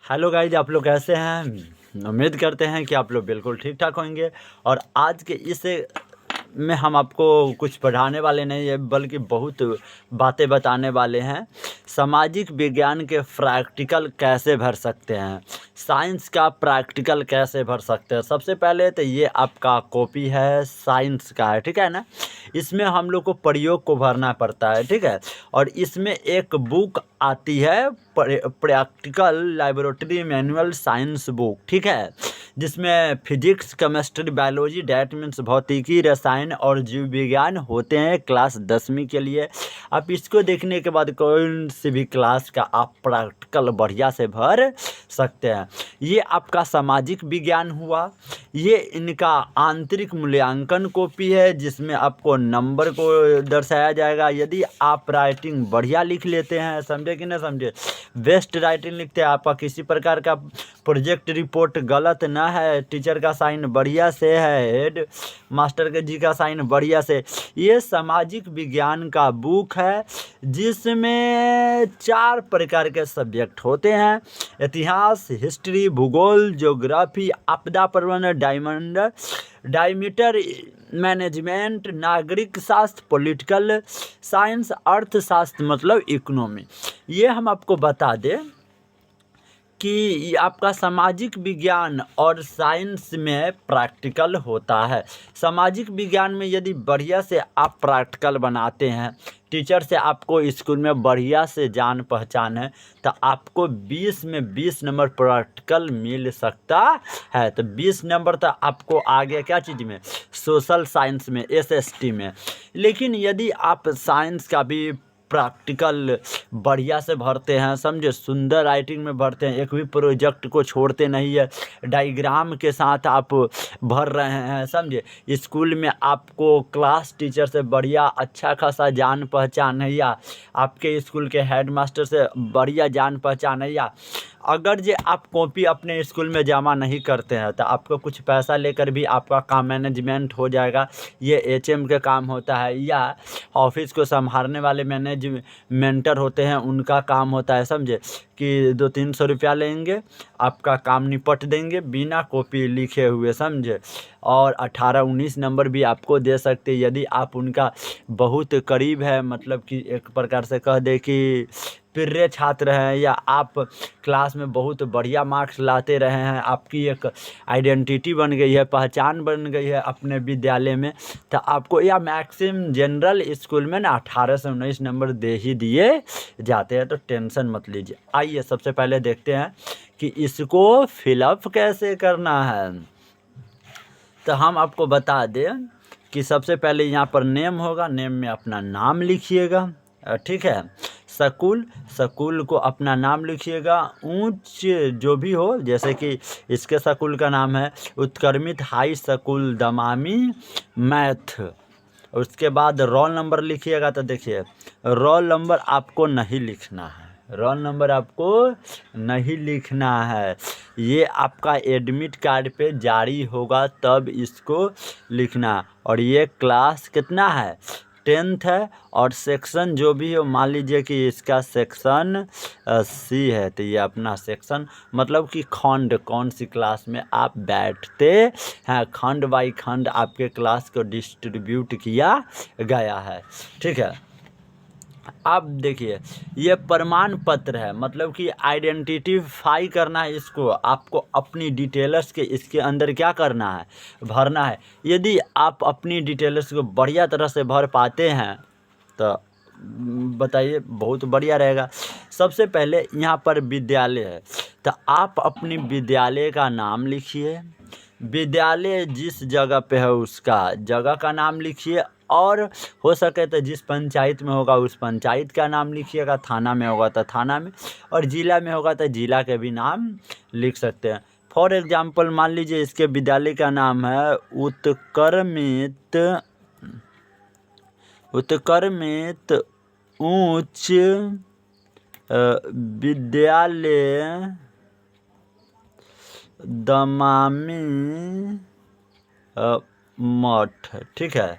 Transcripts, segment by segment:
Hello guys, आप लोग कैसे हैं। उम्मीद करते हैं कि आप लोग बिल्कुल ठीक ठाक होंगे। और आज के इस में हम आपको कुछ पढ़ाने वाले नहीं है, बल्कि बहुत बातें बताने वाले हैं। सामाजिक विज्ञान के प्रैक्टिकल कैसे भर सकते हैं, साइंस का प्रैक्टिकल कैसे भर सकते हैं। सबसे पहले तो ये आपका कॉपी है, साइंस का है, ठीक है ना। इसमें हम लोग को प्रयोग को भरना पड़ता है, ठीक है। और इसमें एक बुक आती है, practical laboratory manual science book, ठीक है, जिसमें physics, chemistry, biology, that means भौतिकी, रसायन और जीव विज्ञान होते हैं क्लास 10वीं के लिए। आप इसको देखने के बाद कौन सी भी क्लास का आप प्रैक्टिकल बढ़िया से भर सकते हैं। ये आपका सामाजिक विज्ञान हुआ। ये इनका आंतरिक मूल्यांकन कॉपी है, जिसमें आपको नंबर को दर्शाया जाएगा। यदि आप राइटिंग बढ़िया लिख लेते हैं, समझे कि ना समझे, बेस्ट राइटिंग लिखते हैं, आपका किसी प्रकार का प्रोजेक्ट रिपोर्ट गलत ना है, टीचर का साइन बढ़िया से है, हेड मास्टर के जी का साइन बढ़िया से। ये सामाजिक विज्ञान का बुक है, जिसमें 4 प्रकार के सब्जेक्ट होते हैं: इतिहास, हिस्ट्री, भूगोल, ज्योग्राफी, आपदा प्रबंधन, डायमीटर मैनेजमेंट, नागरिक शास्त्र, पॉलिटिकल साइंस, अर्थशास्त्र मतलब इकोनॉमी। ये हम आपको बता दें कि आपका सामाजिक विज्ञान और साइंस में प्रैक्टिकल होता है। सामाजिक विज्ञान में यदि बढ़िया से आप प्रैक्टिकल बनाते हैं, टीचर से आपको स्कूल में बढ़िया से जान पहचान है, तो आपको 20 में 20 नंबर प्रैक्टिकल मिल सकता है। तो 20 नंबर तो आपको आ गया क्या चीज़ में, सोशल साइंस में, एसएसटी में। लेकिन यदि आप साइंस का भी प्रैक्टिकल बढ़िया से भरते हैं, समझे, सुंदर राइटिंग में भरते हैं, एक भी प्रोजेक्ट को छोड़ते नहीं है, डायग्राम के साथ आप भर रहे हैं, समझे, स्कूल में आपको क्लास टीचर से बढ़िया अच्छा खासा जान पहचान है, या आपके स्कूल के हेड मास्टर से बढ़िया जान पहचान है, या अगर जे आप कॉपी अपने स्कूल में जमा नहीं करते हैं तो आपको कुछ पैसा लेकर भी आपका काम मैनेजमेंट हो जाएगा। ये एचएम के काम होता है, या ऑफिस को संभालने वाले मेंटर होते हैं, उनका काम होता है, समझे, कि 200-300 रुपया लेंगे, आपका काम निपट देंगे बिना कॉपी लिखे हुए, समझे। और 18-19 नंबर भी आपको दे सकते हैं यदि आप उनका बहुत करीब है, मतलब कि एक प्रकार से कह दे कि प्रिय छात्र हैं, या आप क्लास में बहुत बढ़िया मार्क्स लाते रहे हैं, आपकी एक आइडेंटिटी बन गई है, पहचान बन गई है अपने विद्यालय में, तो आपको, या मैक्सिमम जनरल स्कूल में ना 18 से 19 नंबर दे ही दिए जाते हैं, तो टेंशन मत लीजिए। आइए सबसे पहले देखते हैं कि इसको फिलअप कैसे करना है। तो हम आपको बता दें कि सबसे पहले यहाँ पर नेम होगा, नेम में अपना नाम लिखिएगा, ठीक है। स्कूल को अपना नाम लिखिएगा, ऊंच जो भी हो, जैसे कि इसके स्कूल का नाम है उत्क्रमित हाई स्कूल दमामी मैथ। उसके बाद रोल नंबर लिखिएगा। तो देखिए, रोल नंबर आपको नहीं लिखना है, रोल नंबर आपको नहीं लिखना है, ये आपका एडमिट कार्ड पे जारी होगा तब इसको लिखना। और ये क्लास कितना है, 10th है। और सेक्शन जो भी हो, मान लीजिए कि इसका सेक्शन सी है, तो ये अपना सेक्शन मतलब कि खंड, कौन सी क्लास में आप बैठते हैं, खंड बाई खंड आपके क्लास को डिस्ट्रीब्यूट किया गया है, ठीक है। अब देखिए, ये प्रमाण पत्र है, मतलब कि आइडेंटिफाई करना है इसको, आपको अपनी डिटेल्स के इसके अंदर क्या करना है, भरना है। यदि आप अपनी डिटेल्स को बढ़िया तरह से भर पाते हैं तो बताइए, बहुत बढ़िया रहेगा। सबसे पहले यहाँ पर विद्यालय है, तो आप अपनी विद्यालय का नाम लिखिए, विद्यालय जिस जगह पे है उसका जगह का नाम लिखिए, और हो सके तो जिस पंचायत में होगा उस पंचायत का नाम लिखिएगा, थाना में होगा तो थाना में, और ज़िला में होगा तो ज़िला के भी नाम लिख सकते हैं। फॉर एग्जांपल मान लीजिए इसके विद्यालय का नाम है उत्क्रमित उच्च विद्यालय दमामी मठ, ठीक है।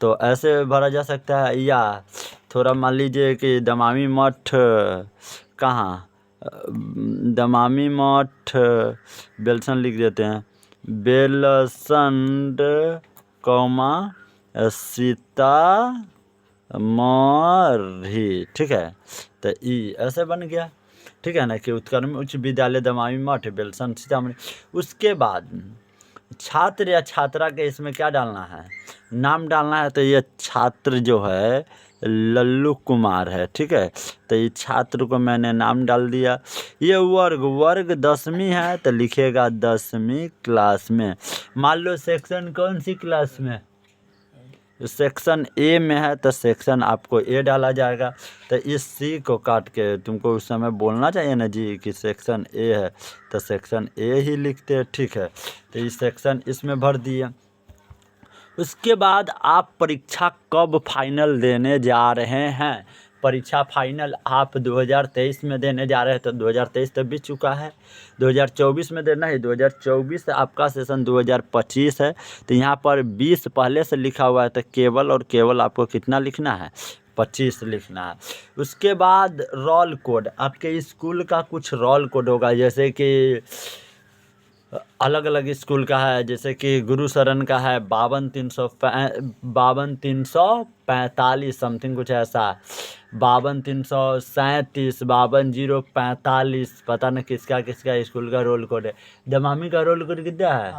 तो ऐसे भरा जा सकता है, या थोड़ा मान लीजिए कि दमामी मठ कहाँ, दमामी मठ बेलसंड लिख देते हैं, बेलसंड कौमा सीतामढ़ी, ठीक है। तो ई ऐसे बन गया, ठीक है ना, कि उत्क्रम उच्च विद्यालय दमामी मठ बेलसंड सीतामढ़ी। उसके बाद छात्र या छात्रा के इसमें क्या डालना है, नाम डालना है। तो ये छात्र जो है लल्लू कुमार है, ठीक है। तो ये छात्र को मैंने नाम डाल दिया। ये वर्ग 10वीं है तो लिखेगा 10वीं क्लास में। मान लो सेक्शन कौन सी क्लास में, सेक्शन ए में है तो सेक्शन आपको ए डाला जाएगा। तो इस सी को काट के तुमको उस समय बोलना चाहिए ना जी कि सेक्शन ए है, तो सेक्शन ए ही लिखते हैं, ठीक है। तो इस सेक्शन इसमें भर दिए। उसके बाद आप परीक्षा कब फाइनल देने जा रहे हैं, परीक्षा फाइनल आप 2023 में देने जा रहे हैं। तो 2023 तो बीत चुका है, 2024 में देना है। 2024 आपका सेशन 2025 है। तो यहाँ पर 20 पहले से लिखा हुआ है, तो केवल और केवल आपको कितना लिखना है, 25 लिखना है। उसके बाद रोल कोड, आपके स्कूल का कुछ रोल कोड होगा, जैसे कि अलग अलग स्कूल का है, जैसे कि गुरु शरण का है 52-345 समथिंग कुछ ऐसा, 52-337, 52-045, पता नहीं किसका किसका स्कूल का रोल कोड है। दमामी का रोल कोड कितना है,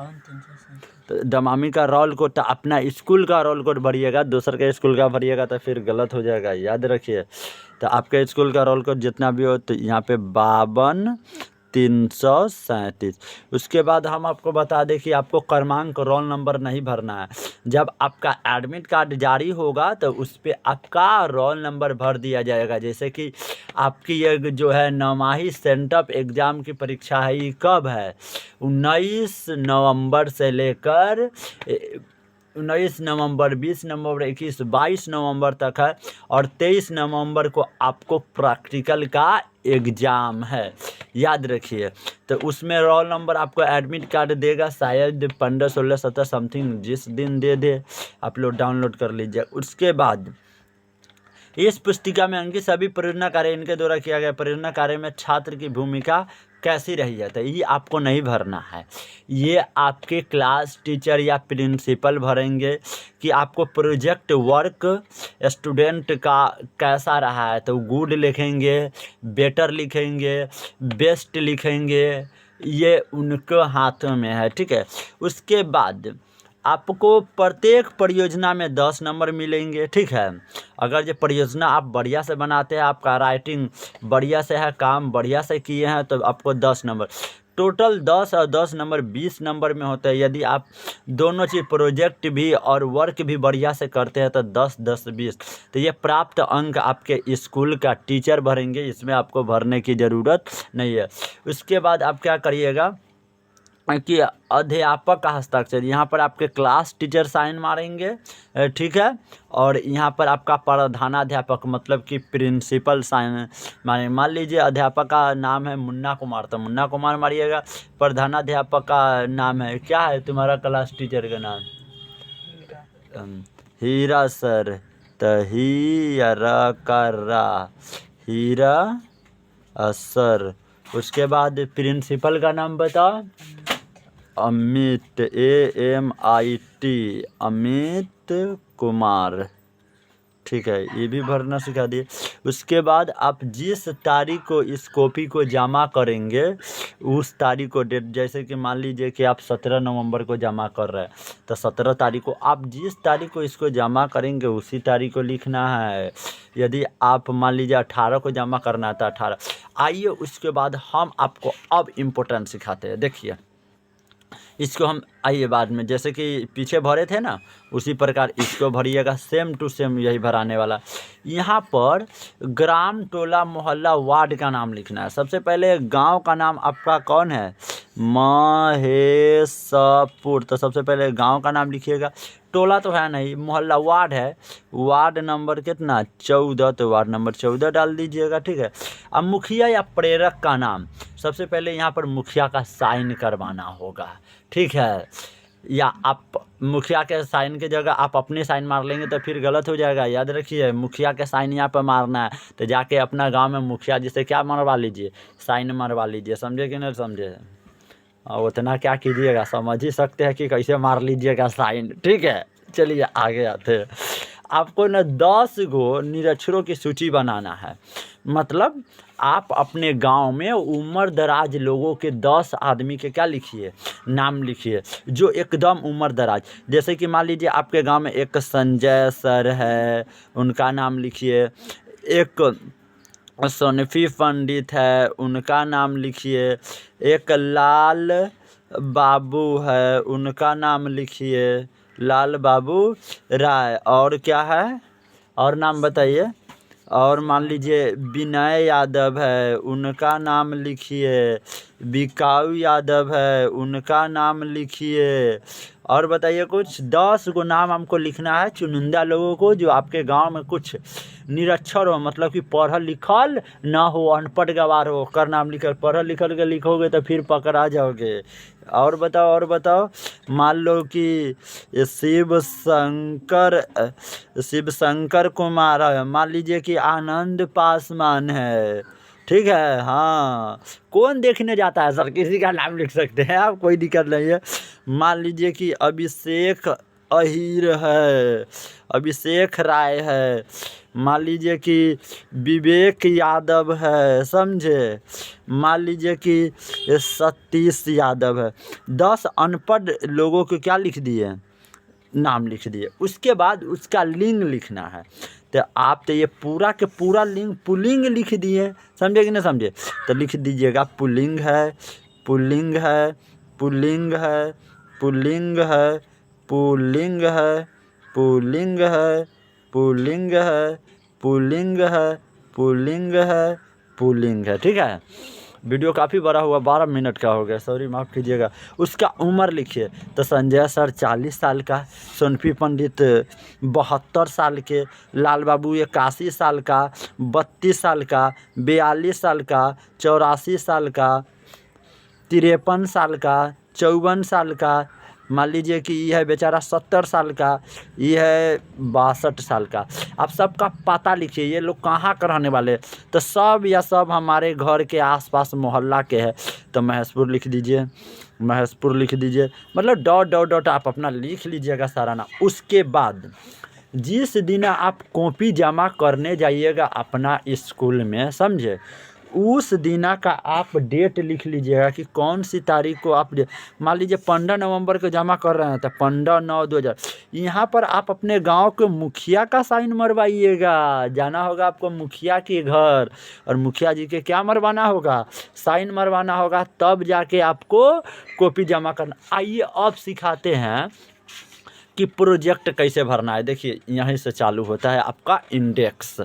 तो दमामी का रोल कोड, तो अपना स्कूल का रोल कोड भरिएगा, दूसर के स्कूल का भरिएगा तो फिर गलत हो जाएगा, याद रखिए। तो आपके स्कूल का रोल कोड जितना भी हो, तो यहाँ पे 52-337। उसके बाद हम आपको बता दें कि आपको क्रमांक रोल नंबर नहीं भरना है। जब आपका एडमिट कार्ड जारी होगा तो उस पर आपका रोल नंबर भर दिया जाएगा। जैसे कि आपकी ये जो है 9वीं सेंटअप एग्ज़ाम की परीक्षा है, ये कब है, 19 नवंबर से लेकर 19 नवंबर, 20 नवंबर, 21, 22 नवंबर तक है। और 23 नवंबर को आपको प्रैक्टिकल का एग्ज़ाम है, याद रखिए। तो उसमें रोल नंबर आपको एडमिट कार्ड देगा, शायद 15, 16, 17 समथिंग जिस दिन दे दे, आप लोग डाउनलोड कर लीजिए। उसके बाद इस पुस्तिका में अंकित सभी परियोजना कार्य इनके द्वारा किया गया परियोजना कार्य में छात्र की भूमिका कैसी रही है, तो ये आपको नहीं भरना है। ये आपके क्लास टीचर या प्रिंसिपल भरेंगे कि आपको प्रोजेक्ट वर्क स्टूडेंट का कैसा रहा है। तो गुड लिखेंगे, बेटर लिखेंगे, बेस्ट लिखेंगे, ये उनके हाथों में है, ठीक है। उसके बाद आपको प्रत्येक परियोजना में 10 नंबर मिलेंगे, ठीक है। अगर ये परियोजना आप बढ़िया से बनाते हैं, आपका राइटिंग बढ़िया से है, काम बढ़िया से किए हैं, तो आपको 10 नंबर टोटल 10 और 10 नंबर 20 नंबर में होता है। यदि आप दोनों चीज़ प्रोजेक्ट भी और वर्क भी बढ़िया से करते हैं तो 10, 10, 20। तो ये प्राप्त अंक आपके स्कूल का टीचर भरेंगे, इसमें आपको भरने की ज़रूरत नहीं है। उसके बाद आप क्या करिएगा कि अध्यापक का हस्ताक्षर, यहाँ पर आपके क्लास टीचर साइन मारेंगे, ठीक है। और यहाँ पर आपका प्रधानाध्यापक मतलब कि प्रिंसिपल साइन मारेंगे। मान लीजिए अध्यापक का नाम है मुन्ना कुमार, तो मुन्ना कुमार मारिएगा। प्रधानाध्यापक का नाम है, क्या है तुम्हारा क्लास टीचर का नाम, हीरा सर, तो हीरा सर। उसके बाद प्रिंसिपल का नाम बताओ, अमित, AMIT, अमित कुमार, ठीक है। ये भी भरना सिखा दिए। उसके बाद आप जिस तारीख को इस कॉपी को जमा करेंगे उस तारीख को डेट, जैसे कि मान लीजिए कि आप 17 नवंबर को जमा कर रहे हैं, तो 17 तारीख को आप जिस तारीख को इसको जमा करेंगे उसी तारीख को लिखना है। यदि आप मान लीजिए 18 को जमा करना है तो 18। आइए उसके बाद हम आपको अब इम्पोर्टेंट सिखाते हैं। देखिए इसको हम आइए बाद में, जैसे कि पीछे भरे थे ना उसी प्रकार इसको भरिएगा, सेम टू सेम यही भराने वाला। यहाँ पर ग्राम, टोला, मोहल्ला, वार्ड का नाम लिखना है। सबसे पहले गांव का नाम आपका कौन है, महेशपुर, तो सबसे पहले गांव का नाम लिखिएगा। टोला तो है नहीं, मोहल्ला, वार्ड है, वार्ड नंबर कितना 14, तो वार्ड नंबर 14 डाल दीजिएगा, ठीक है। अब मुखिया या प्रेरक का नाम, सबसे पहले यहाँ पर मुखिया का साइन करवाना होगा, ठीक है। या आप मुखिया के साइन की जगह आप अपने साइन मार लेंगे तो फिर गलत हो जाएगा। याद रखिए, मुखिया के साइन यहाँ पर मारना है तो जाके अपना गांव में मुखिया जी से क्या मरवा लीजिए, साइन मरवा लीजिए। समझे कि नहीं समझे? उतना क्या कीजिएगा, समझ ही सकते हैं कि कैसे मार लीजिएगा साइन। ठीक है, चलिए आगे आते हैं। आपको ना 10 गो निरक्षरों की सूची बनाना है। मतलब आप अपने गांव में उम्र दराज लोगों के 10 आदमी के क्या लिखिए, नाम लिखिए, जो एकदम उम्र दराज। जैसे कि मान लीजिए आपके गांव में एक संजय सर है, उनका नाम लिखिए। एक सोनफी पंडित है, उनका नाम लिखिए। एक लाल बाबू है, उनका नाम लिखिए, लाल बाबू राय। और क्या है, और नाम बताइए। और मान लीजिए विनय यादव है, उनका नाम लिखिए। बिकाऊ यादव है, उनका नाम लिखिए। और बताइए कुछ 10 गो नाम हमको लिखना है चुनिंदा लोगों को, जो आपके गांव में कुछ निरक्षर हो, मतलब कि पढ़ल लिखल ना हो, अनपढ़ गवार हो, कर नाम लिखल। पढ़ल लिखल के लिखोगे तो फिर पकड़ा जाओगे। और बताओ, और बताओ। मान लो कि शिव शंकर कुमार है, मान लीजिए कि आनंद पासवान है। ठीक है, हाँ। कौन देखने जाता है सर, किसी का नाम लिख सकते हैं आप, कोई दिक्कत नहीं है। मान लीजिए कि अभिषेक अहीर है, अभिषेक राय है। मान लीजिए कि विवेक यादव है, समझे। मान लीजिए कि सतीश यादव है। 10 अनपढ़ लोगों को क्या लिख दिए, नाम लिख दिए। उसके बाद उसका लिंग लिखना है। तो आप तो ये पूरा के पूरा लिंग पुल्लिंग लिख दिए, समझे कि नहीं समझे? तो लिख दीजिएगा पुल्लिंग है, पुल्लिंग है, पुल्लिंग है, पुल्लिंग है, पुल्लिंग है, पुल्लिंग है, पुल्लिंग है, पुल्लिंग है, पुल्लिंग है, पुल्लिंग है। ठीक है, वीडियो काफ़ी बड़ा हुआ, 12 मिनट का हो गया, सॉरी माफ़ कीजिएगा। उसका उम्र लिखिए। तो संजय सर 40 साल का, सोनफी पंडित 72 साल के, लाल बाबू 81 साल का, 32 साल का, 42 साल का, 84 साल का, 53 साल का, 54 साल का। मान लीजिए कि ये है बेचारा 70 साल का, ये है 62 साल का। आप सबका पता लिखिए, ये लोग कहाँ का रहने वाले। तो सब या सब हमारे घर के आसपास मोहल्ला के हैं। तो महेशपुर लिख दीजिए, महेशपुर लिख दीजिए। मतलब डॉट डॉट डॉट आप अपना लिख लीजिएगा सारा नाम। उसके बाद जिस दिन आप कॉपी जमा करने जाइएगा अपना स्कूल में, समझे, उस दिन का आप डेट लिख लीजिएगा कि कौन सी तारीख को आप, मान लीजिए 15 नवंबर को जमा कर रहे हैं तो 15/9/2000। यहाँ पर आप अपने गांव के मुखिया का साइन मरवाइएगा। जाना होगा आपको मुखिया के घर, और मुखिया जी के क्या मरवाना होगा, साइन मरवाना होगा। तब जाके आपको कॉपी जमा करना। आइए अब सिखाते हैं कि प्रोजेक्ट कैसे भरना है। देखिए यहीं से चालू होता है आपका इंडेक्स।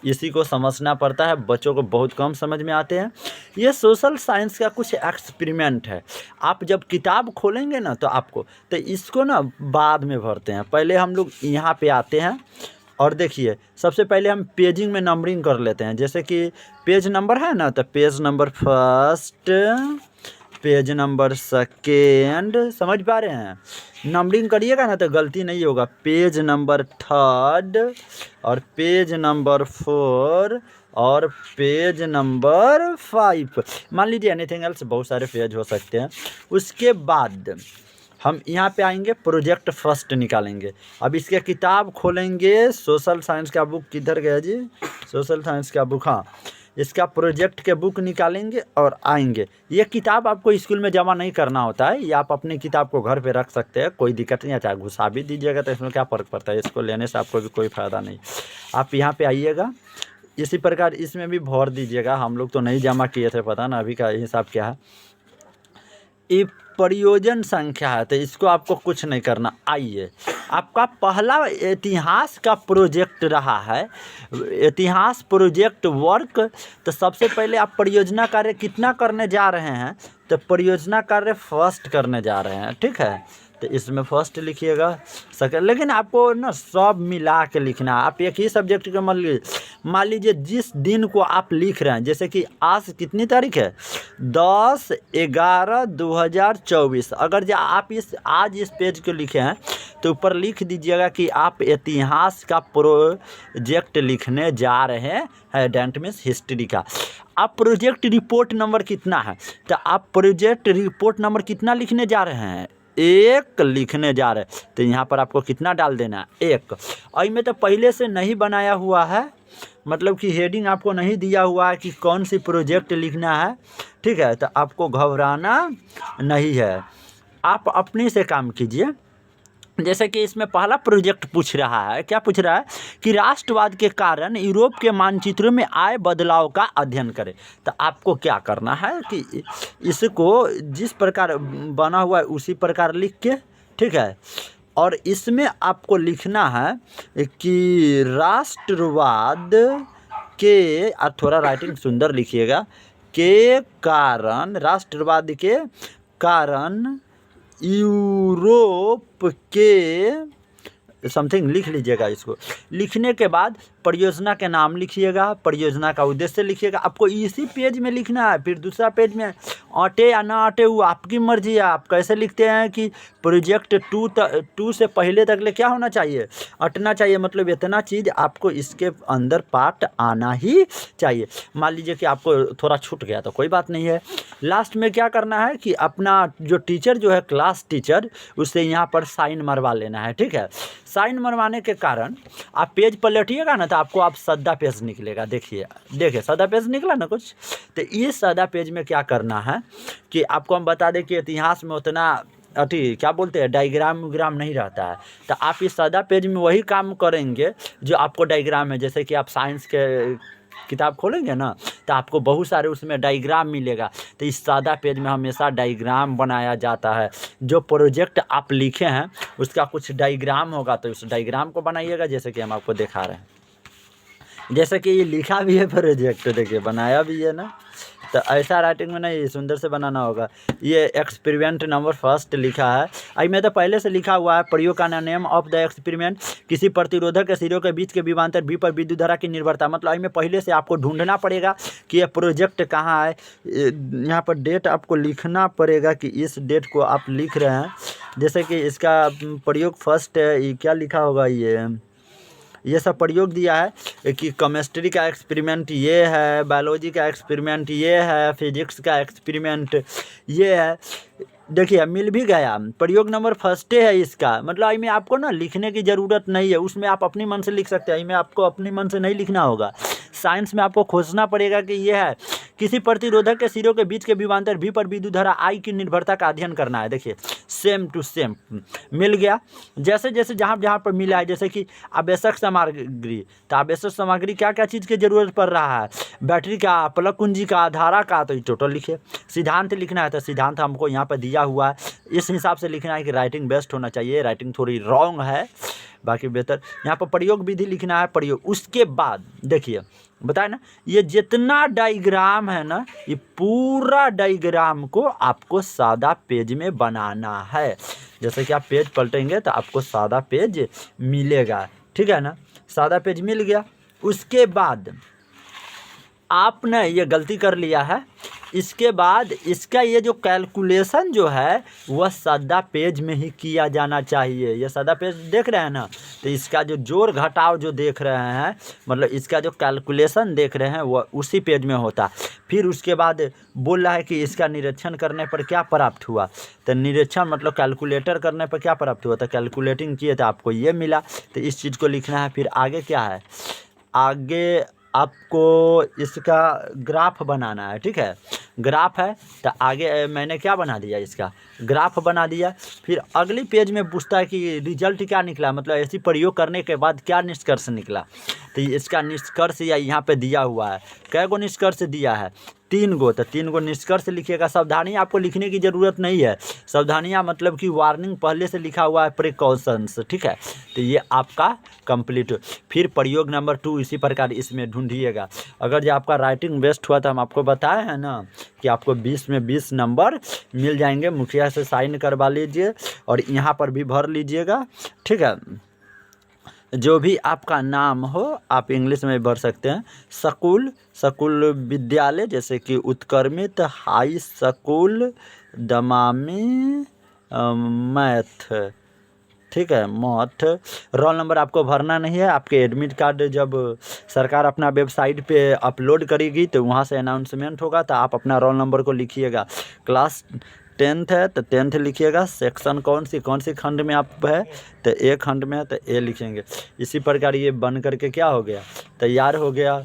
इसी को समझना पड़ता है, बच्चों को बहुत कम समझ में आते हैं। ये सोशल साइंस का कुछ एक्सपेरिमेंट है। आप जब किताब खोलेंगे ना तो आपको, तो इसको ना बाद में भरते हैं। पहले हम लोग यहाँ पे आते हैं और देखिए सबसे पहले हम पेजिंग में नंबरिंग कर लेते हैं। जैसे कि पेज नंबर है ना, तो page number first, page number second, समझ पा रहे हैं? नंबरिंग करिएगा ना तो गलती नहीं होगा। पेज नंबर थर्ड, और पेज नंबर 4, और पेज नंबर 5। मान लीजिए एनीथिंग एल्स, बहुत सारे पेज हो सकते हैं। उसके बाद हम यहाँ पे आएंगे, प्रोजेक्ट फर्स्ट निकालेंगे। अब इसके किताब खोलेंगे, सोशल साइंस का बुक किधर गया जी, सोशल साइंस का बुक, हाँ, इसका प्रोजेक्ट के बुक निकालेंगे और आएंगे। ये किताब आपको स्कूल में जमा नहीं करना होता है, ये आप अपनी किताब को घर पे रख सकते हैं, कोई दिक्कत नहीं है। चाहे घुसा भी दीजिएगा तो इसमें क्या फ़र्क पड़ता है, इसको लेने से आपको भी कोई फ़ायदा नहीं। आप यहाँ पे आइएगा, इसी प्रकार इसमें भी भर दीजिएगा। हम लोग तो नहीं जमा किए थे, पता ना अभी का हिसाब क्या है। ये प्रयोजन संख्या है, तो इसको आपको कुछ नहीं करना। आइए, आपका पहला इतिहास का प्रोजेक्ट रहा है, इतिहास प्रोजेक्ट वर्क। तो सबसे पहले आप परियोजना कार्य कितना करने जा रहे हैं, तो परियोजना कार्य फर्स्ट करने जा रहे हैं। ठीक है, तो इसमें फर्स्ट लिखिएगा, सेकंड, लेकिन आपको ना सब मिला के लिखना है। आप एक ही सब्जेक्ट का मान लीजिए जिस दिन को आप लिख रहे हैं, जैसे कि आज कितनी तारीख है, 10/11/2024। अगर जो आप आज इस पेज को लिखे हैं तो ऊपर लिख दीजिएगा कि आप इतिहास का प्रोजेक्ट लिखने जा रहे हैं, डेंट मीन्स हिस्ट्री का। आप प्रोजेक्ट रिपोर्ट नंबर कितना है, तो आप प्रोजेक्ट रिपोर्ट नंबर कितना लिखने जा रहे हैं, 1 लिखने जा रहे हैं। तो यहाँ पर आपको कितना डाल देना है, 1। और में तो पहले से नहीं बनाया हुआ है, मतलब कि हेडिंग आपको नहीं दिया हुआ है कि कौन सी प्रोजेक्ट लिखना है, ठीक है। तो आपको घबराना नहीं है, आप अपने से काम कीजिए। जैसे कि इसमें पहला प्रोजेक्ट पूछ रहा है, क्या पूछ रहा है कि राष्ट्रवाद के कारण यूरोप के मानचित्रों में आए बदलाव का अध्ययन करें। तो आपको क्या करना है कि इसको जिस प्रकार बना हुआ है उसी प्रकार लिख के, ठीक है। और इसमें आपको लिखना है कि राष्ट्रवाद के, आप थोड़ा राइटिंग सुंदर लिखिएगा, के कारण, राष्ट्रवाद के कारण यूरोप के समथिंग लिख लीजिएगा। इसको लिखने के बाद परियोजना के नाम लिखिएगा, परियोजना का उद्देश्य लिखिएगा। आपको इसी पेज में लिखना है, फिर दूसरा पेज में अटे या ना अटे वो आपकी मर्जी है। आप कैसे लिखते हैं कि प्रोजेक्ट 2 से पहले तक ले क्या होना चाहिए, अटना चाहिए, मतलब इतना चीज़ आपको इसके अंदर पार्ट आना ही चाहिए। मान लीजिए कि आपको थोड़ा छूट गया तो कोई बात नहीं है। लास्ट में क्या करना है कि अपना जो टीचर जो है, क्लास टीचर, उससे यहाँ पर साइन मरवा लेना है, ठीक है। साइन मरवाने के कारण आप पेज पलटिएगा ना तो आपको आप सादा पेज निकलेगा। देखिए सादा पेज निकला ना कुछ। तो इस सादा पेज में क्या करना है कि आपको हम बता दें कि इतिहास में उतना क्या बोलते हैं, डायग्राम उग्राम नहीं रहता है। तो आप इस सादा पेज में वही काम करेंगे जो आपको डायग्राम है। जैसे कि आप साइंस के किताब खोलेंगे ना तो आपको बहुत सारे उसमें डायग्राम मिलेगा। तो इस सादा पेज में हमेशा डायग्राम बनाया जाता है। जो प्रोजेक्ट आप लिखे हैं उसका कुछ डायग्राम होगा तो उस डायग्राम को बनाइएगा, जैसे कि हम आपको दिखा रहे हैं। जैसे कि ये लिखा भी है प्रोजेक्ट, देखिए बनाया भी है ना। तो ऐसा राइटिंग में नहीं, सुंदर से बनाना होगा। ये एक्सपेरिमेंट नंबर फर्स्ट लिखा है, आई में तो पहले से लिखा हुआ है। प्रयोग का नेम ऑफ द एक्सपेरिमेंट, किसी प्रतिरोधक के सिरों के बीच के विभवांतर बी पर विद्युत धारा की निर्भरता। मतलब आई में पहले से आपको ढूंढना पड़ेगा कि ये प्रोजेक्ट कहाँ है। यहाँ पर डेट आपको लिखना पड़ेगा कि इस डेट को आप लिख रहे हैं। जैसे कि इसका प्रयोग फर्स्ट है, क्या लिखा होगा, ये सब प्रयोग दिया है कि केमिस्ट्री का एक्सपेरिमेंट ये है, बायोलॉजी का एक्सपेरिमेंट ये है, फिजिक्स का एक्सपेरिमेंट ये है। देखिए मिल भी गया, प्रयोग नंबर फर्स्ट है इसका। मतलब आई में आपको ना लिखने की ज़रूरत नहीं है, उसमें आप अपनी मन से लिख सकते हैं। आई में आपको अपनी मन से नहीं लिखना होगा। साइंस में आपको खोजना पड़ेगा कि ये है किसी प्रतिरोधक के सिरों के बीच के विभवांतर भी पर विद्युत धारा आई की निर्भरता का अध्ययन करना है। देखिए सेम टू सेम मिल गया। जैसे जैसे जहाँ जहाँ पर मिला है, जैसे कि आवश्यक सामग्री, तो आवश्यक सामग्री क्या क्या चीज़ की ज़रूरत पड़ रहा है, बैटरी का, प्लग कुंजी का, धारा का, तो ये टोटल लिखे। सिद्धांत लिखना है तो सिद्धांत हमको यहाँ पर दिया हुआ है, इस हिसाब से लिखना है कि राइटिंग बेस्ट होना चाहिए। राइटिंग थोड़ी रॉन्ग है, बाकी बेहतर। यहाँ पर प्रयोग विधि लिखना है, प्रयोग। उसके बाद देखिए बताए ना, ये जितना डायग्राम है ना, ये पूरा डायग्राम को आपको सादा पेज में बनाना है। जैसे कि आप पेज पलटेंगे तो आपको सादा पेज मिलेगा, ठीक है ना। सादा पेज मिल गया। उसके बाद आपने ये गलती कर लिया है, इसके बाद इसका ये जो कैलकुलेशन जो है वह सादा पेज में ही किया जाना चाहिए। ये सादा पेज देख रहे हैं ना, तो इसका जो जोड़ घटाव जो देख रहे हैं, मतलब इसका जो कैलकुलेशन देख रहे हैं वह उसी पेज में होता। फिर उसके बाद बोल रहा है कि इसका निरीक्षण करने पर क्या प्राप्त हुआ। तो निरीक्षण मतलब कैलकुलेटर करने पर क्या प्राप्त हुआ, तो कैलकुलेटिंग किए तो आपको ये मिला। तो इस चीज़ को लिखना है। फिर आगे क्या है, आगे आपको इसका ग्राफ बनाना है, ठीक है। ग्राफ है तो आगे मैंने क्या बना दिया, इसका ग्राफ बना दिया। फिर अगली पेज में पूछता है कि रिजल्ट क्या निकला, मतलब ऐसी प्रयोग करने के बाद क्या निष्कर्ष निकला। तो इसका निष्कर्ष या यहाँ पे दिया हुआ है, कै गो निष्कर्ष दिया है, 3 गो, तो 3 गो निष्कर्ष लिखिएगा। सावधानियाँ आपको लिखने की ज़रूरत नहीं है। सावधानियाँ मतलब कि वार्निंग पहले से लिखा हुआ है, प्रिकॉशंस, ठीक है। तो ये आपका कंप्लीट। फिर प्रयोग नंबर 2 इसी प्रकार इसमें ढूंढिएगा। अगर जो आपका राइटिंग बेस्ट हुआ तो हम आपको बताए हैं ना कि आपको 20 में 20 नंबर मिल जाएंगे। मुखिया से साइन करवा लीजिए और यहाँ पर भी भर लीजिएगा, ठीक है। जो भी आपका नाम हो आप इंग्लिश में भर सकते हैं। स्कूल विद्यालय, जैसे कि उत्क्रमित हाई स्कूल दमामी मैथ, ठीक है, मौत। रोल नंबर आपको भरना नहीं है। आपके एडमिट कार्ड जब सरकार अपना वेबसाइट पे अपलोड करेगी तो वहाँ से अनाउंसमेंट होगा, तो आप अपना रोल नंबर को लिखिएगा। क्लास 10th है तो 10th लिखिएगा। सेक्शन कौन सी खंड में आप है, तो ए खंड में है तो ए लिखेंगे। इसी प्रकार ये बन करके क्या हो गया, तैयार हो गया,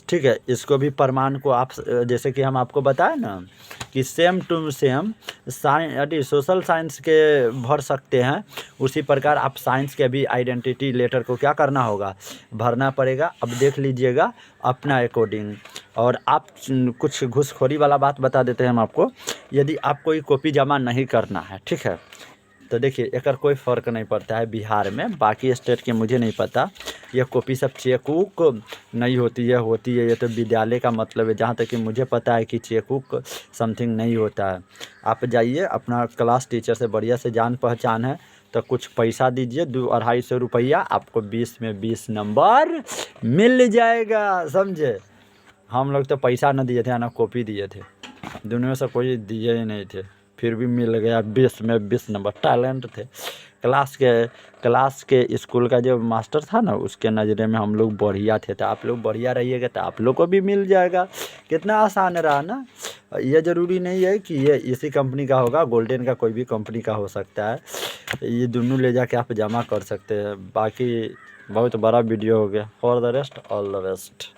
ठीक है। इसको भी प्रमाण को आप जैसे कि हम आपको बताए ना कि same to same social science के भर सकते हैं, उसी प्रकार आप साइंस के भी आइडेंटिटी लेटर को क्या करना होगा, भरना पड़ेगा। अब देख लीजिएगा अपना अकॉर्डिंग। और आप कुछ घूसखोरी वाला बात बता देते हैं हम आपको। यदि आप कोई कॉपी जमा नहीं करना है, ठीक है, तो देखिए एकर कोई फ़र्क नहीं पड़ता है बिहार में, बाकी स्टेट के मुझे नहीं पता। ये कॉपी सब चेक उक नहीं होती है, ये तो विद्यालय का मतलब है। जहाँ तक कि मुझे पता है कि चेक उक समथिंग नहीं होता है। आप जाइए अपना क्लास टीचर से बढ़िया से जान पहचान है तो कुछ पैसा दीजिए, 200-250 रुपया, आपको 20 में 20 नंबर मिल जाएगा, समझे। हम लोग तो पैसा न दिए थे ना कॉपी दिए थे, दोनों में से कोई दिए ही नहीं थे, फिर भी मिल गया 20 में 20 नंबर। टैलेंट थे। क्लास के स्कूल का जो मास्टर था ना, उसके नज़रे में हम लोग बढ़िया थे। तो आप लोग बढ़िया रहिएगा तो आप लोग को भी मिल जाएगा। कितना आसान रहा ना। ये ज़रूरी नहीं है कि ये इसी कंपनी का होगा, गोल्डन का कोई भी कंपनी का हो सकता है। ये दोनों ले जाके आप जमा कर सकते हैं। बाकी बहुत बड़ा वीडियो हो गया। For the rest all the best.